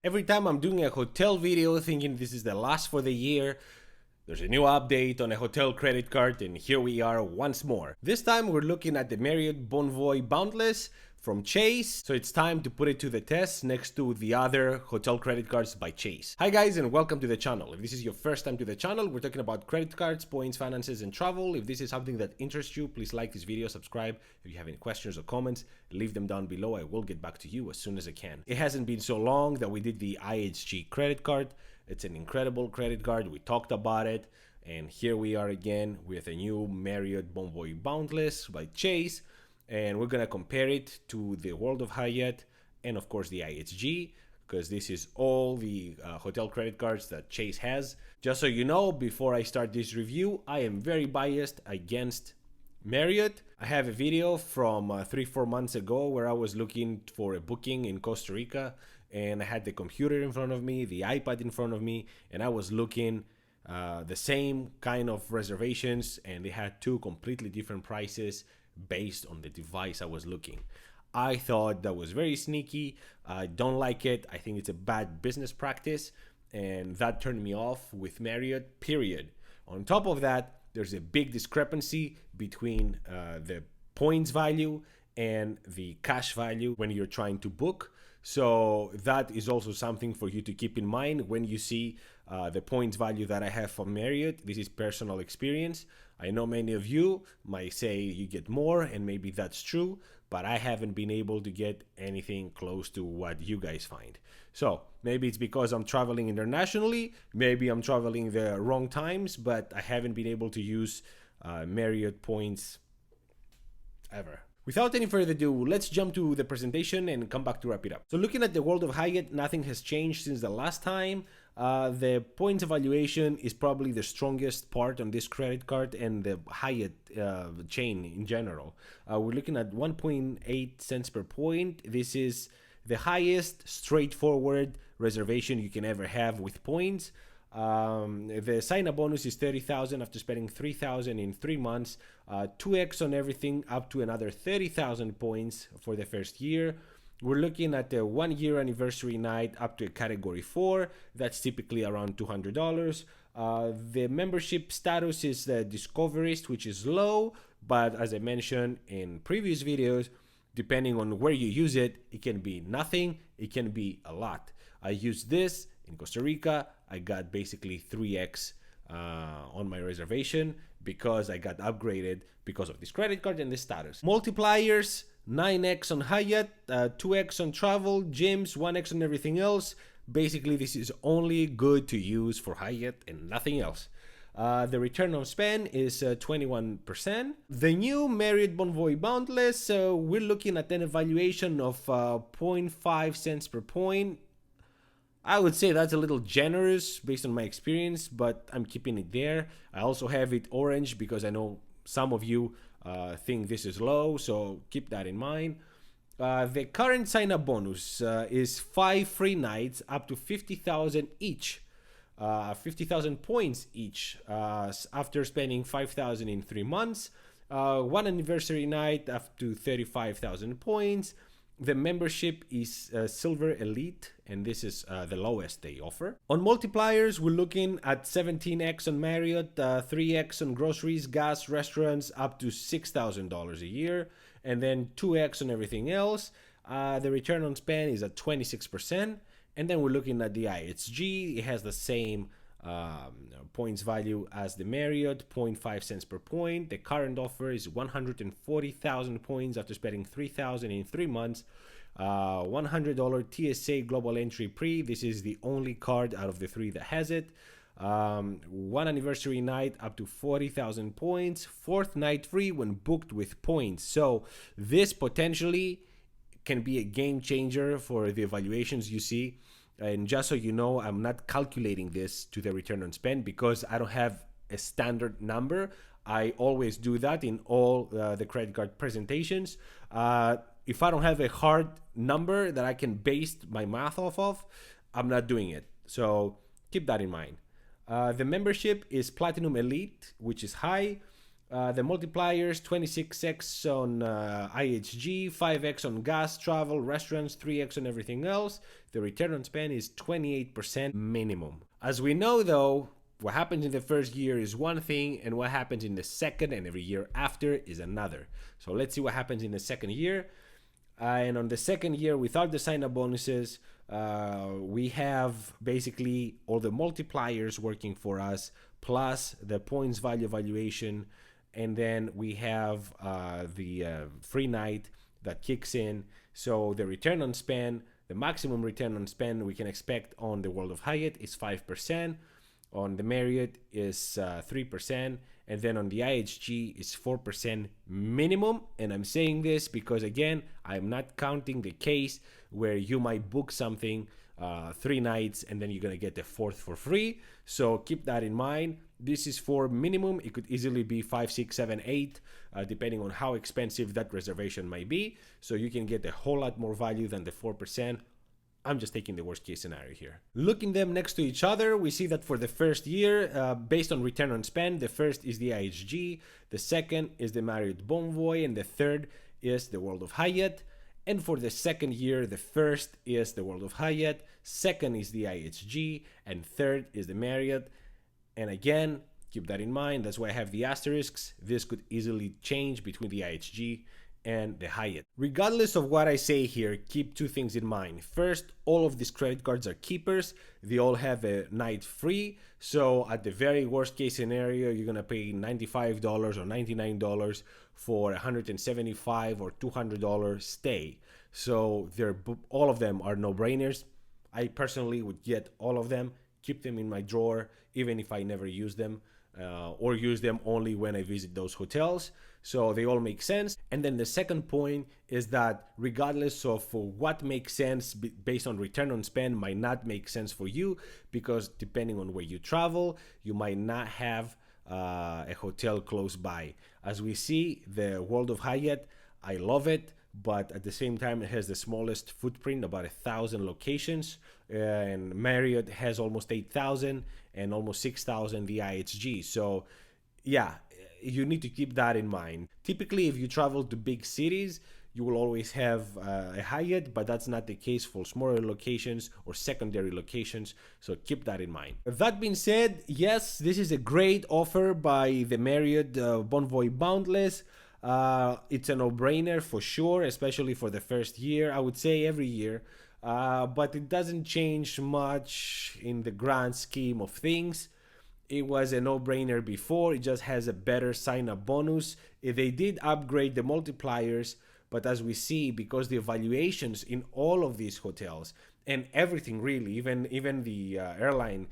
Every time I'm doing a hotel video thinking this is the last for the year, there's a new update on a hotel credit card, and here we are once more. This time we're looking at the Marriott Bonvoy Boundless from Chase, so it's time to put it to the test next to the other hotel credit cards by Chase. Hi guys, and welcome to the channel. If this is your first time to the channel, we're talking about credit cards, points, finances, and travel. If this is something that interests you, please like this video, subscribe. If you have any questions or comments, leave them down below. I will get back to you as soon as I can. It hasn't been so long that we did the IHG credit card. It's an incredible credit card. We talked about it, and here we are again with a new Marriott Bonvoy Boundless by Chase, and we're gonna compare it to the World of Hyatt and of course the IHG, because this is all the hotel credit cards that Chase has. Just so you know, before I start this review, I am very biased against Marriott. I have a video from 3-4 months ago where I was looking for a booking in Costa Rica, and I had the computer in front of me, the iPad in front of me, and I was looking the same kind of reservations, and they had two completely different prices based on the device I was looking. I thought that was very sneaky. I don't like it. I think it's a bad business practice, and that turned me off with Marriott, period. On top of that, there's a big discrepancy between the points value and the cash value when you're trying to book. So that is also something for you to keep in mind when you see the points value that I have from Marriott. This is personal experience. I know many of you might say you get more, and maybe that's true, but I haven't been able to get anything close to what you guys find. So maybe it's because I'm traveling internationally, maybe I'm traveling the wrong times, but I haven't been able to use Marriott points ever. Without any further ado, let's jump to the presentation and come back to wrap it up. So looking at the World of Hyatt, nothing has changed since the last time. The points evaluation is probably the strongest part on this credit card and the Hyatt chain in general. We're looking at 1.8 cents per point. This is the highest straightforward reservation you can ever have with points. The sign-up bonus is 30,000 after spending 3,000 in 3 months, 2x on everything up to another 30,000 points for the first year. We're looking at a 1-year anniversary night up to a category 4. That's typically around $200. The membership status is the Discoverist, which is low, but as I mentioned in previous videos, depending on where you use it, it can be nothing, it can be a lot. I used this in Costa Rica. I got basically 3x on my reservation because I got upgraded because of this credit card and this status. Multipliers, 9x on Hyatt, 2x on travel, gyms, 1x on everything else. Basically, this is only good to use for Hyatt and nothing else. The return on spend is 21%. The new Marriott Bonvoy Boundless, we're looking at an evaluation of 0.5 cents per point. I would say that's a little generous based on my experience, but I'm keeping it there. I also have it orange because I know some of you think this is low, so keep that in mind. The current sign-up bonus is 5 free nights up to 50,000 each, 50,000 points each after spending 5,000 in 3 months. 1 anniversary night up to 35,000 points. The membership is Silver Elite, and this is the lowest they offer. On multipliers, we're looking at 17x on Marriott, 3x on groceries, gas, restaurants, up to $6,000 a year, and then 2x on everything else. The return on spend is at 26%, and then we're looking at the IHG. It has the same points value as the Marriott, 0.5 cents per point. The current offer is 140,000 points after spending 3,000 in 3 months. $100 TSA global entry pre. This is the only card out of the 3 that has it. 1 anniversary night up to 40,000 points. 4th night free when booked with points. So this potentially can be a game changer for the evaluations you see. And just so you know, I'm not calculating this to the return on spend because I don't have a standard number. I always do that in all the credit card presentations. If I don't have a hard number that I can base my math off of, I'm not doing it. So keep that in mind. The membership is Platinum Elite, which is high. The multipliers 26x on IHG, 5x on gas, travel, restaurants, 3x on everything else. The return on spend is 28% minimum. As we know though, what happens in the first year is one thing, and what happens in the second and every year after is another. So let's see what happens in the second year. And on the second year, without the sign-up bonuses, we have basically all the multipliers working for us, plus the points value valuation, and then we have the free night that kicks in. So the return on spend, the maximum return on spend we can expect on the World of Hyatt is 5%, on the Marriott is 3%, and then on the IHG is 4% minimum. And I'm saying this because, again, I'm not counting the case where you might book something 3 nights and then you're gonna get the 4th for free. So keep that in mind. This is for minimum. It could easily be 5, 6, 7, 8, depending on how expensive that reservation might be. So you can get a whole lot more value than the 4%. I'm just taking the worst case scenario here. Looking them next to each other, we see that for the first year, based on return on spend, the first is the IHG, the second is the Marriott Bonvoy, and the third is the World of Hyatt. And for the second year, the first is the World of Hyatt, second is the IHG, and third is the Marriott. And again, keep that in mind. That's why I have the asterisks. This could easily change between the IHG and the Hyatt. Regardless of what I say here, keep 2 things in mind. First, all of these credit cards are keepers. They all have a night free. So at the very worst case scenario, you're gonna pay $95 or $99 for $175 or $200 stay. So all of them are no-brainers. I personally would get all of them, keep them in my drawer, even if I never use them, or use them only when I visit those hotels. So they all make sense. And then the second point is that regardless of what makes sense based on return on spend might not make sense for you, because depending on where you travel, you might not have a hotel close by. As we see, the World of Hyatt, I love it, but at the same time, it has the smallest footprint, about 1,000 locations, and Marriott has almost 8,000 and almost 6,000 the IHG. So yeah, you need to keep that in mind. Typically, if you travel to big cities, you will always have a Hyatt, but that's not the case for smaller locations or secondary locations, so keep that in mind. That being said, yes, this is a great offer by the Marriott Bonvoy Boundless. It's a no-brainer for sure, especially for the first year. I would say every year, but it doesn't change much in the grand scheme of things. It was a no-brainer before. It just has a better sign-up bonus. They did upgrade the multipliers, but as we see, because the evaluations in all of these hotels and everything really, even the airline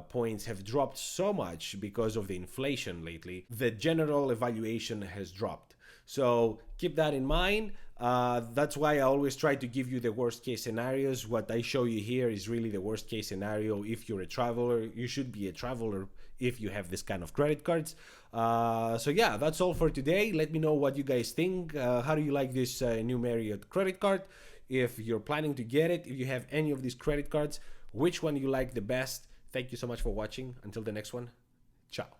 points have dropped so much because of the inflation lately, the general evaluation has dropped. So keep that in mind. That's why I always try to give you the worst case scenarios. What I show you here is really the worst case scenario. If you're a traveler, you should be a traveler if you have this kind of credit cards. So yeah, that's all for today. Let me know what you guys think. How do you like this new Marriott credit card? If you're planning to get it, if you have any of these credit cards, which one you like the best? Thank you so much for watching. Until the next one, ciao.